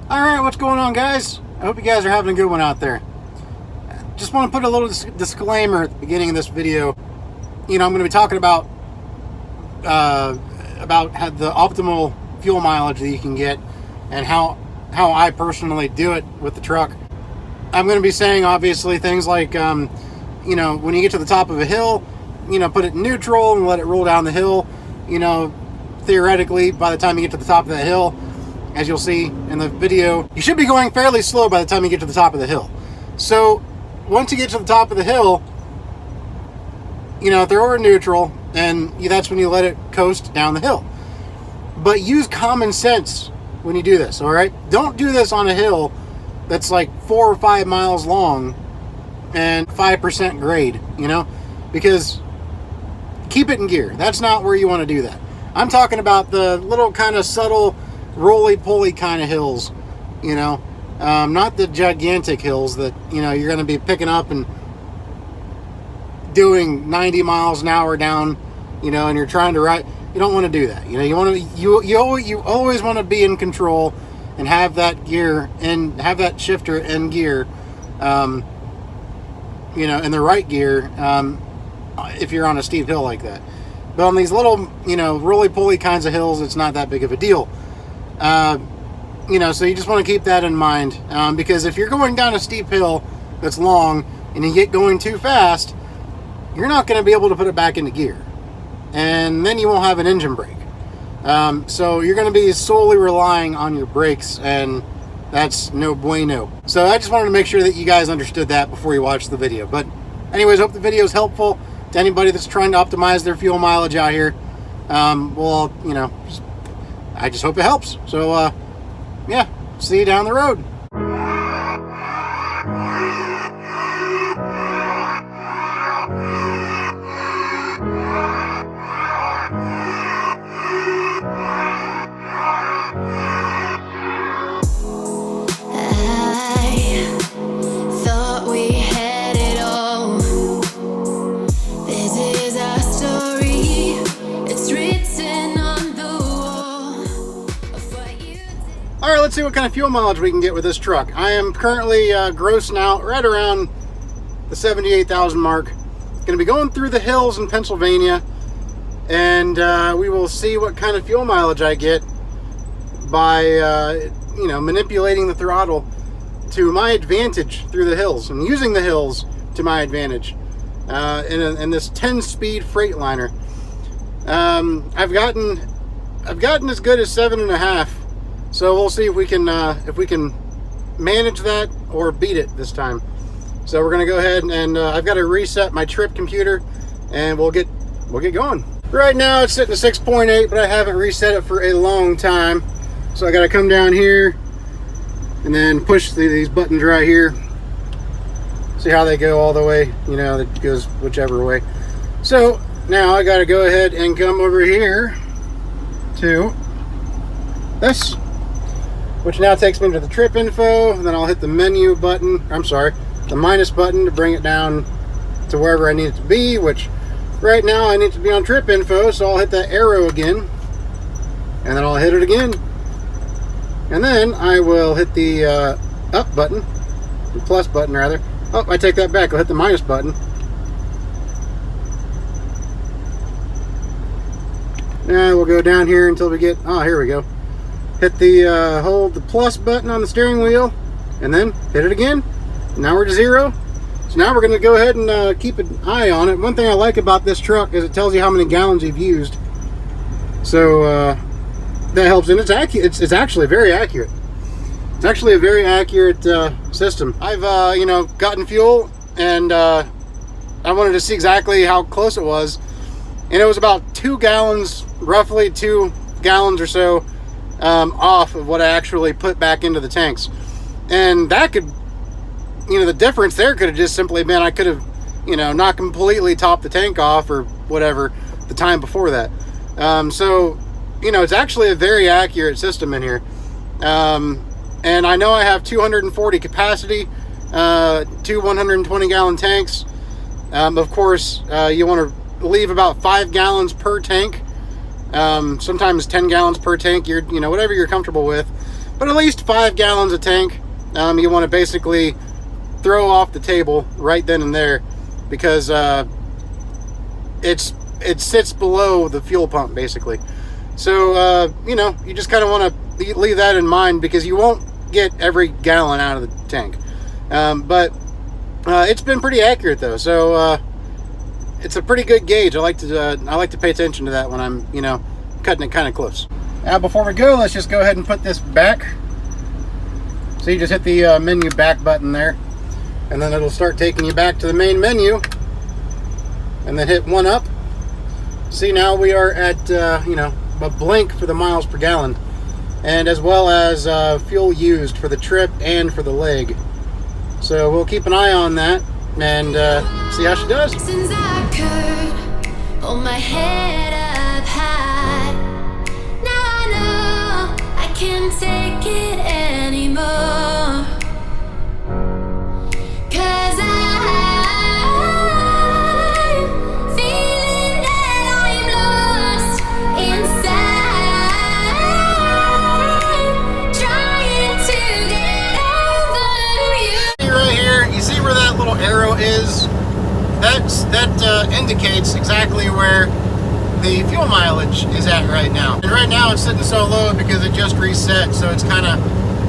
Alright, what's going on, guys? I hope you guys are having a good one out there. Just want to put a little disclaimer at the beginning of this video. I'm going to be talking about how the optimal fuel mileage that you can get and how I personally do it with the truck. I'm going to be saying, obviously, things like, when you get to the top of a hill, put it in neutral and let it roll down the hill. Theoretically, by the time you get to the top of that hill, as you'll see in the video, you should be going fairly slow by the time you get to the top of the hill. So once you get to the top of the hill, throw it in neutral, and that's when you let it coast down the hill. But use common sense when you do this, all right? Don't do this on a hill that's like 4 or 5 miles long and 5% grade, because keep it in gear. That's not where you want to do that. I'm talking about the little kind of subtle roly-poly kind of hills, not the gigantic hills that, you're going to be picking up and doing 90 miles an hour down, and you're trying to ride. You don't want to do that. You always want to be in control and have that gear and have that shifter in gear, in the right gear, if you're on a steep hill like that. But on these little, roly-poly kinds of hills, it's not that big of a deal. So you just want to keep that in mind, because if you're going down a steep hill that's long and you get going too fast, you're not going to be able to put it back into gear, and then you won't have an engine brake. So you're going to be solely relying on your brakes, and that's no bueno. So I just wanted to make sure that you guys understood that before you watch the video. But anyways, hope the video is helpful to anybody that's trying to optimize their fuel mileage out here. I just hope it helps. So, yeah, see you down the road. Alright, let's see what kind of fuel mileage we can get with this truck. I am currently grossing out right around the 78,000 mark. Going to be going through the hills in Pennsylvania, and we will see what kind of fuel mileage I get by manipulating the throttle to my advantage through the hills and using the hills to my advantage in this 10-speed Freightliner. I've gotten as good as 7.5. So we'll see if we can manage that or beat it this time. So we're gonna go ahead and I've got to reset my trip computer, and we'll get going. Right now it's sitting at 6.8, but I haven't reset it for a long time. So I got to come down here and then push these buttons right here. See how they go all the way? It goes whichever way. So now I got to go ahead and come over here to this, which now takes me to the trip info, and then I'll hit the menu button, the minus button to bring it down to wherever I need it to be, which right now I need to be on trip info, so I'll hit that arrow again, and then I'll hit it again, and then I will hit the up button, the plus button rather. Oh, I take that back, I'll hit the minus button. Now we'll go down here until we get, here we go. Hit the hold the plus button on the steering wheel, and then hit it again. Now we're to 0. So now we're going to go ahead and keep an eye on it. One thing I like about this truck is it tells you how many gallons you've used. So that helps, and it's accurate. It's actually very accurate. It's actually a very accurate system. I've gotten fuel, and I wanted to see exactly how close it was, and it was about 2 gallons, roughly 2 gallons or so. Off of what I actually put back into the tanks, and that could, the difference there could have just simply been I could have, not completely topped the tank off or whatever the time before that. So it's actually a very accurate system in here, and I know I have 240 capacity, 2 120 gallon tanks. Of course, you want to leave about 5 gallons per tank. Sometimes 10 gallons per tank, whatever you're comfortable with. but at least 5 gallons a tank. You want to basically throw off the table right then and there, because it sits below the fuel pump basically. So you know, you just kind of want to leave that in mind, because you won't get every gallon out of the tank. But it's been pretty accurate though, so it's a pretty good gauge. I like to pay attention to that when I'm, you know, cutting it kind of close. Now before we go, let's just go ahead and put this back. So you just hit the menu back button there, and then it'll start taking you back to the main menu, and then hit 1 up. See, now we are at you know, a blank for the miles per gallon, and as well as fuel used for the trip and for the leg. So we'll keep an eye on that and see how she does. Since I could hold my head up high, now I know I can't take it anymore. 'Cause I'm feeling that I'm lost inside, trying to get over you. Right here, you see where that little arrow is? That indicates exactly where the fuel mileage is at right now. And right now it's sitting so low because it just reset, so it's kind of,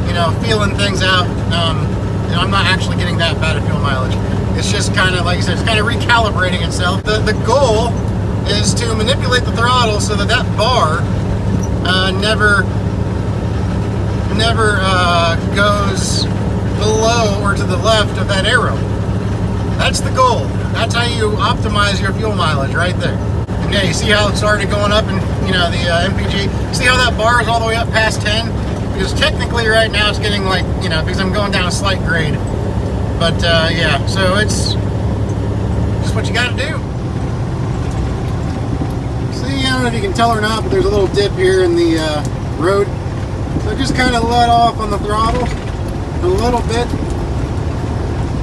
you know, feeling things out. And I'm not actually getting that bad of fuel mileage. It's just kind of, like I said, it's kind of recalibrating itself. The goal is to manipulate the throttle so that that bar never goes below or to the left of that arrow. That's the goal. That's how you optimize your fuel mileage right there. And yeah, you see how it's already going up, and you know, the MPG. See how that bar is all the way up past 10? Because technically right now it's getting, like, you know, because I'm going down a slight grade. But yeah, so it's just what you got to do. See, I don't know if you can tell or not, but there's a little dip here in the road. So just kind of let off on the throttle a little bit,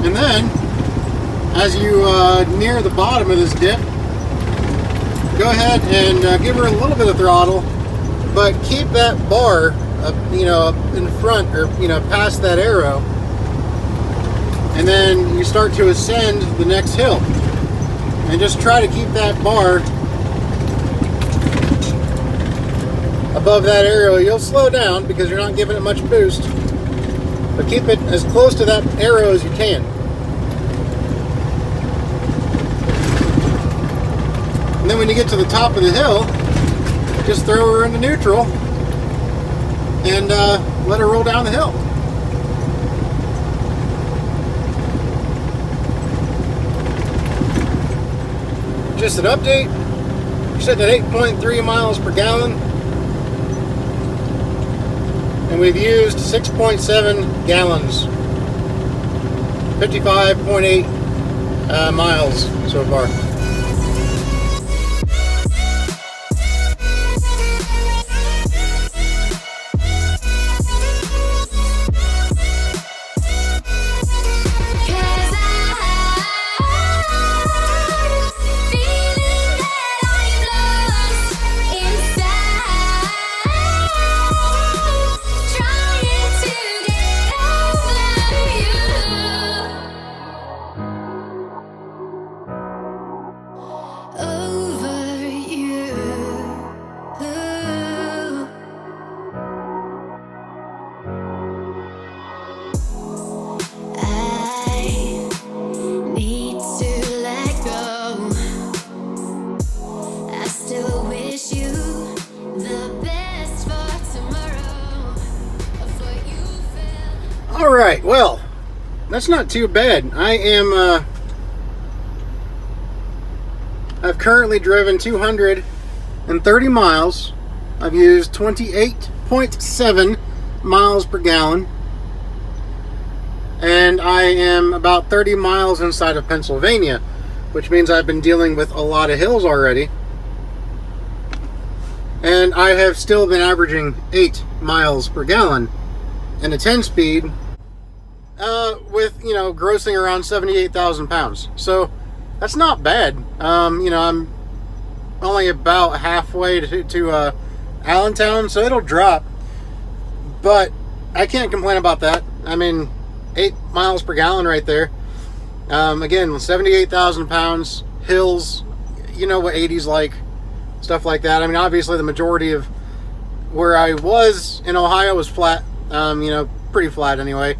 and then as you near the bottom of this dip, go ahead and give her a little bit of throttle, but keep that bar you know, up in front, or you know, past that arrow, and then you start to ascend the next hill, and just try to keep that bar above that arrow. You'll slow down because you're not giving it much boost, but keep it as close to that arrow as you can. And then when you get to the top of the hill, just throw her into neutral and let her roll down the hill. Just an update. We're sitting at 8.3 miles per gallon, and we've used 6.7 gallons, 55.8 miles so far. Alright, well, that's not too bad. I've currently driven 230 miles. I've used 28.7 miles per gallon. And I am about 30 miles inside of Pennsylvania, which means I've been dealing with a lot of hills already. And I have still been averaging 8 miles per gallon in a 10-speed, with, you know, grossing around 78,000 pounds. So that's not bad. You know, I'm only about halfway to Allentown, so it'll drop. But I can't complain about that. I mean, 8 miles per gallon right there. Again, 78,000 pounds, hills, you know what 80's like, stuff like that. I mean, obviously the majority of where I was in Ohio was flat, you know, pretty flat anyway.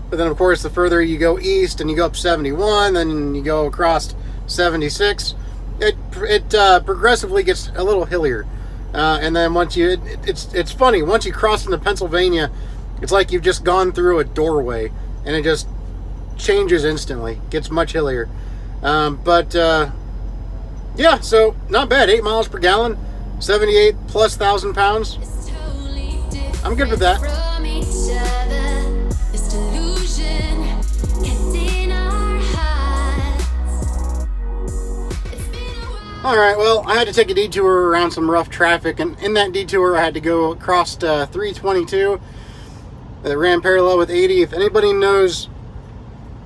But then, of course, the further you go east and you go up 71, then you go across 76, it progressively gets a little hillier. And then once you, it's funny, once you cross into Pennsylvania, it's like you've just gone through a doorway, and it just changes instantly, gets much hillier. Yeah, so not bad. 8 miles per gallon, 78,000+ pounds. I'm good with that. Alright, well, I had to take a detour around some rough traffic, and in that detour I had to go across 322 that ran parallel with 80. If anybody knows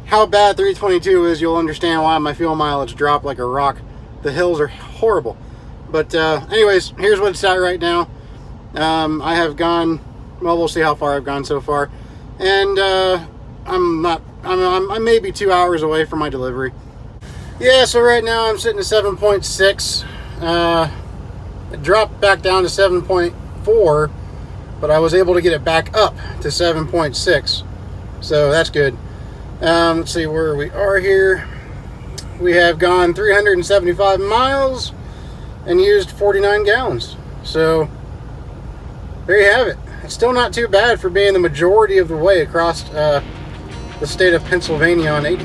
how bad 322 is, you'll understand why my fuel mileage dropped like a rock. The hills are horrible. But anyways, here's what it's at right now. I have gone, well, we'll see how far I've gone so far. And I'm maybe 2 hours away from my delivery. Yeah, so right now I'm sitting at 7.6. It dropped back down to 7.4, but I was able to get it back up to 7.6. So that's good. Let's see where we are here. We have gone 375 miles and used 49 gallons. So there you have it. It's still not too bad for being the majority of the way across the state of Pennsylvania on 80.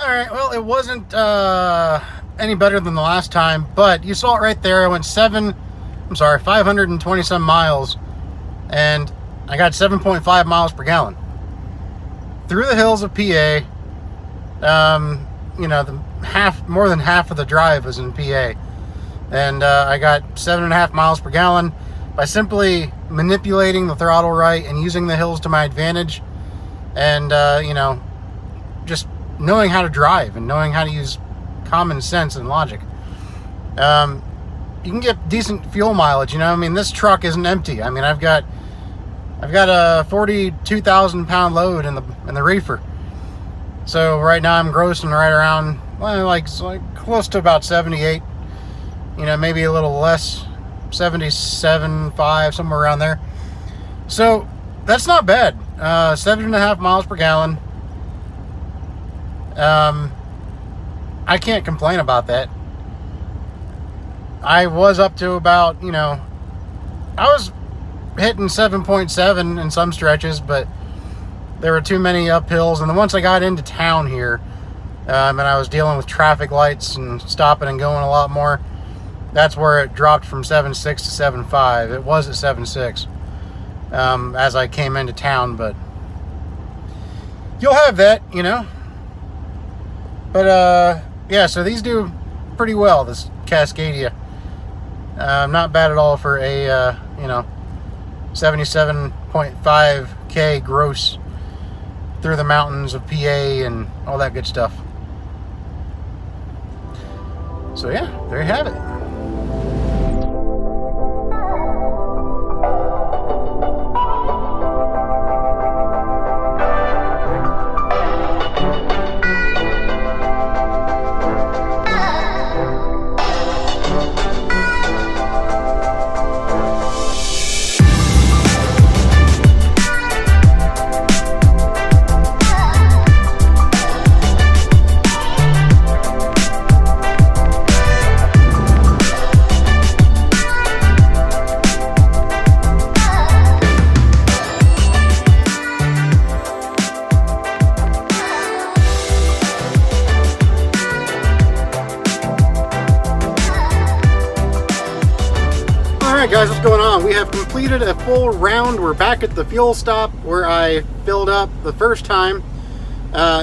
Alright, well, it wasn't any better than the last time, but you saw it right there. I went 520 some miles, and I got 7.5 miles per gallon through the hills of PA. You know, more than half of the drive was in PA, and I got 7.5 miles per gallon by simply manipulating the throttle right and using the hills to my advantage, and you know, just knowing how to drive and knowing how to use common sense and logic. You can get decent fuel mileage, you know. I mean, this truck isn't empty. I mean, I've got a 42,000 pound load in the reefer. So right now I'm grossing right around, well, like close to about 78. You know, maybe a little less, 77.5, somewhere around there. So that's not bad. 7.5 miles per gallon. I can't complain about that. I was up to about, you know, I was hitting 7.7 in some stretches, but there were too many uphills. And then once I got into town here, and I was dealing with traffic lights and stopping and going a lot more, that's where it dropped from 7.6 to 7.5. It was at 7.6 as I came into town, but you'll have that, you know. But yeah, so these do pretty well, this Cascadia. Not bad at all for a you know, 77.5K gross through the mountains of PA and all that good stuff. So yeah, there you have it. Alright guys, what's going on? We have completed a full round. We're back at the fuel stop where I filled up the first time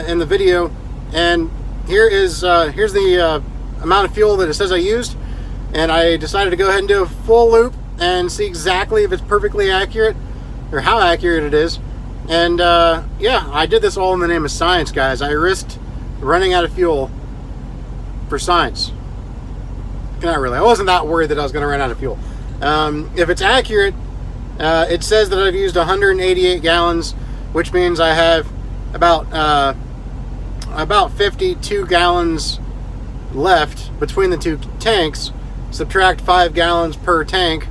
in the video, and here's the amount of fuel that it says I used, and I decided to go ahead and do a full loop and see exactly if it's perfectly accurate or how accurate it is. And yeah, I did this all in the name of science, guys. I risked running out of fuel for science. Not really. I wasn't that worried that I was going to run out of fuel. If it's accurate, it says that I've used 188 gallons, which means I have about 52 gallons left between the two tanks. Subtract 5 gallons per tank,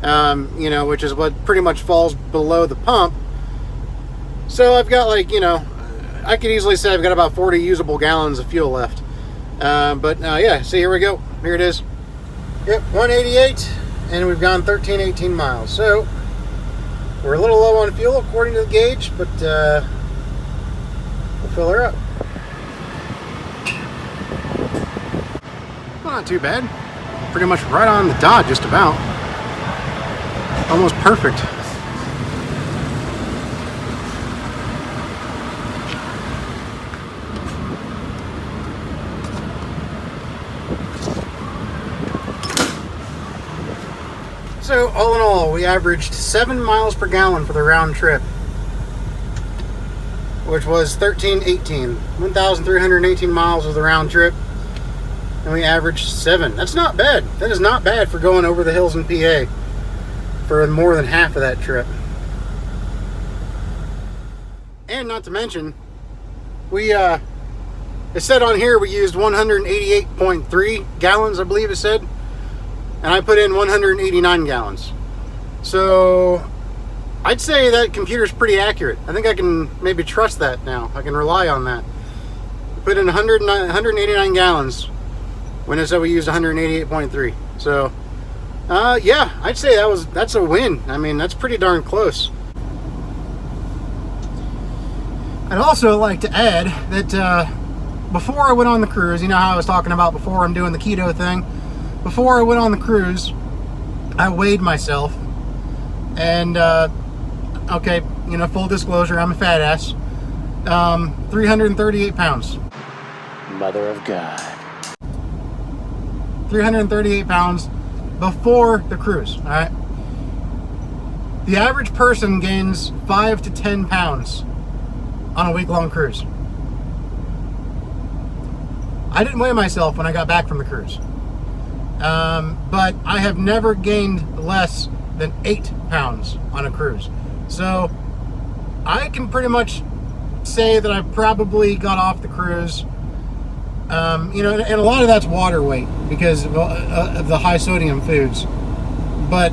you know, which is what pretty much falls below the pump. So I've got, like, you know, I could easily say I've got about 40 usable gallons of fuel left. But yeah, see, here we go. Here it is. Yep, 188. And we've gone 18 miles. So we're a little low on fuel according to the gauge, but we'll fill her up. Well, not too bad. Pretty much right on the dot, just about. Almost perfect. So, all in all, we averaged 7 miles per gallon for the round trip, which was 1,318 miles was the round trip, and we averaged 7. That's not bad. That is not bad for going over the hills in PA for more than half of that trip. And not to mention, we, it said on here we used 188.3 gallons, I believe it said. And I put in 189 gallons. So I'd say that computer's pretty accurate. I think I can maybe trust that now. I can rely on that. Put in 189 gallons when it said we used 188.3. So yeah, I'd say that's a win. I mean, that's pretty darn close. I'd also like to add that before I went on the cruise, you know how I was talking about before I'm doing the keto thing? Before I went on the cruise, I weighed myself, and okay, you know, full disclosure, I'm a fat ass. 338 pounds. Mother of God. 338 pounds before the cruise, all right? The average person gains 5 to 10 pounds on a week-long cruise. I didn't weigh myself when I got back from the cruise. But I have never gained less than 8 pounds on a cruise. So I can pretty much say that I probably got off the cruise, you know, and a lot of that's water weight because of the high sodium foods. But,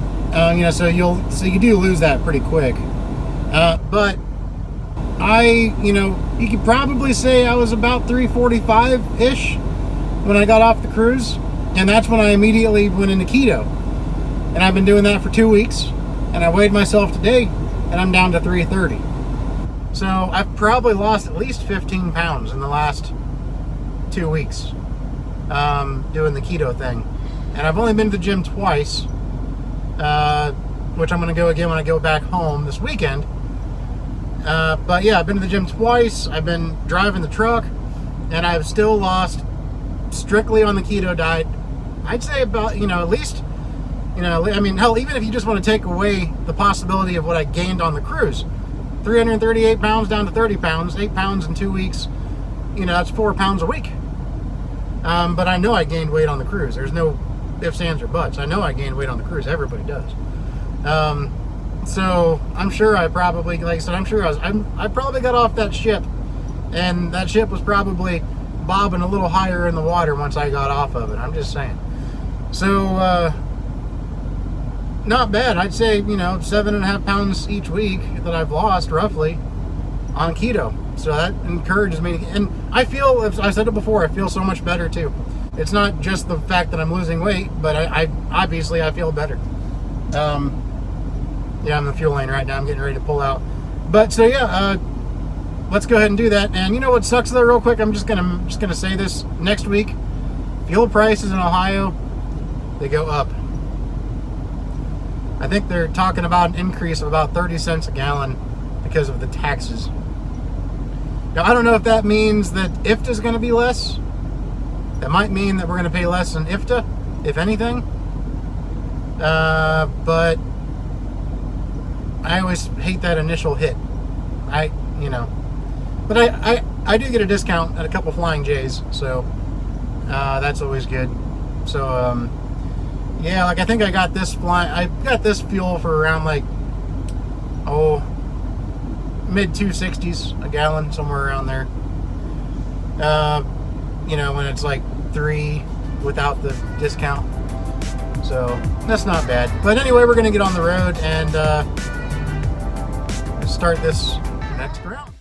you know, so you do lose that pretty quick. But you know, you could probably say I was about 345-ish when I got off the cruise. And that's when I immediately went into keto. And I've been doing that for 2 weeks. And I weighed myself today, and I'm down to 330. So I've probably lost at least 15 pounds in the last 2 weeks doing the keto thing. And I've only been to the gym twice, which I'm going to go again when I go back home this weekend. But yeah, I've been to the gym twice. I've been driving the truck, and I've still lost, strictly on the keto diet, I'd say about, you know, at least, you know, I mean, hell, even if you just want to take away the possibility of what I gained on the cruise, 338 pounds down to 30 pounds, 8 pounds in 2 weeks. You know, that's 4 pounds a week. But I know I gained weight on the cruise. There's no ifs, ands, or buts. I know I gained weight on the cruise. Everybody does. So I'm sure I probably, like I said, I probably got off that ship, and that ship was probably bobbing a little higher in the water once I got off of it. I'm just saying. So, not bad. I'd say, you know, 7.5 pounds each week that I've lost roughly on keto. So that encourages me. And I feel, as I said it before, I feel so much better too. It's not just the fact that I'm losing weight, but I obviously I feel better. Yeah, I'm in the fuel lane right now. I'm getting ready to pull out. But so yeah, let's go ahead and do that. And you know what sucks though, real quick? I'm just gonna say this. Next week, fuel prices in Ohio, they go up. I think they're talking about an increase of about 30 cents a gallon because of the taxes. Now, I don't know if that means that IFTA is going to be less. That might mean that we're going to pay less than IFTA, if anything. But I always hate that initial hit. But I do get a discount at a couple Flying J's, so that's always good. So yeah, like I think I got this fuel for around like mid 260s a gallon, somewhere around there. When it's like 3 without the discount. So that's not bad. But anyway, we're gonna get on the road and start this next round.